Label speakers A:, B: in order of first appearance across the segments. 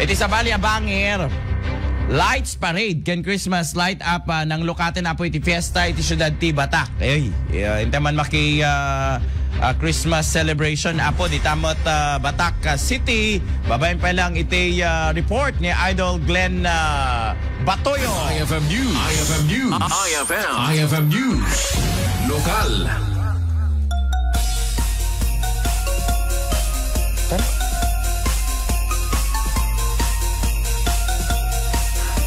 A: Iti sa Bali Bangir, Lights Parade ken Christmas light up ng lokate na po iti fiesta iti syudad ti Batak. Ay, inte man maki Christmas celebration apo di tamot Batak City. Babayin pa lang iti report ni Idol Glenn Batoyo.
B: IFM News. IFM News. IFM News. Lokal.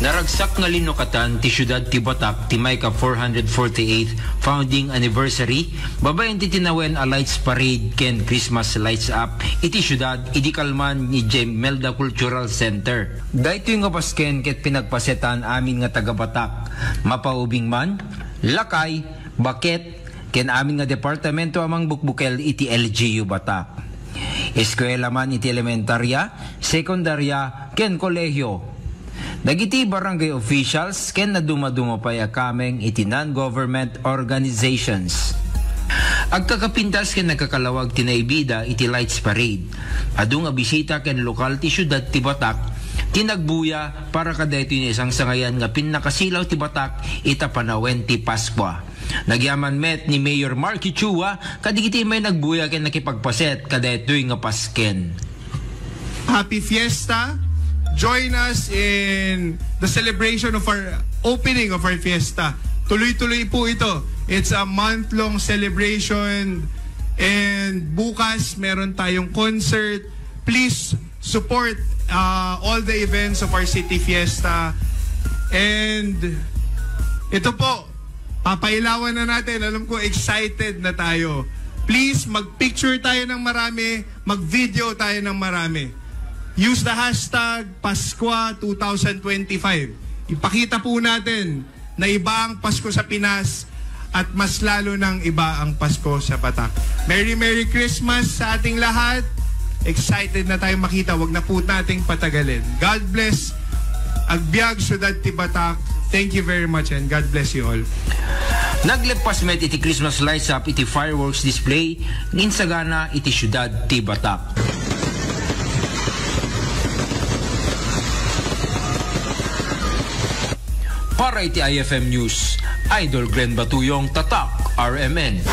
C: Naragsak nga linukatan ti syudad ti Batak ti may ka 448th founding anniversary babayan ti tinawen a lights parade ken Christmas lights up iti syudad idi kalman ni Melda Cultural Center. Daytoy nga pasken ket pinagpasetan amin nga taga Batak mapaubing man lakay baket ken amin nga departamento amang bukbukel iti LGU Batak. Eskwela man iti elementarya, sekundarya ken kolehiyo. Dagiti barangay officials ken na dumaduma pa kameng iti non-government organizations. Agkakapintas ken nagkakalawag tinaibida iti lights parade. Adu nga bisita ken lokal ti syudad ti Batak tinagbuya para kadayto ni isang sangayan nga pinnakasilaw ti Batak ita panawen ti Paskwa. Nagyaman met ni Mayor Marky Chua kadigiti may nagbuya ken nakipagpaset kadaytoy nga Pasken.
D: Happy Fiesta! Join us in the celebration of our opening of our fiesta. Tuloy-tuloy po ito. It's a month-long celebration and bukas meron tayong concert. Please support all the events of our city fiesta. And ito po, papailawan na natin. Alam ko excited na tayo. Please mag-picture tayo ng marami, mag-video tayo ng marami. Use the hashtag Paskwa 2025. Ipakita po natin na iba ang Pasko sa Pinas at mas lalo ng iba ang Pasko sa Batak. Merry Merry Christmas sa ating lahat. Excited na tayong makita. Wag na po nating patagalin. God bless Agbyag Syudad ti Batak. Thank you very much and God bless you all.
C: Naglepas met iti Christmas lights up iti fireworks display ninsagana iti syudad ti Batak. Para iti IFM News, Idol Glenn Batuyong, Tatak, RMN.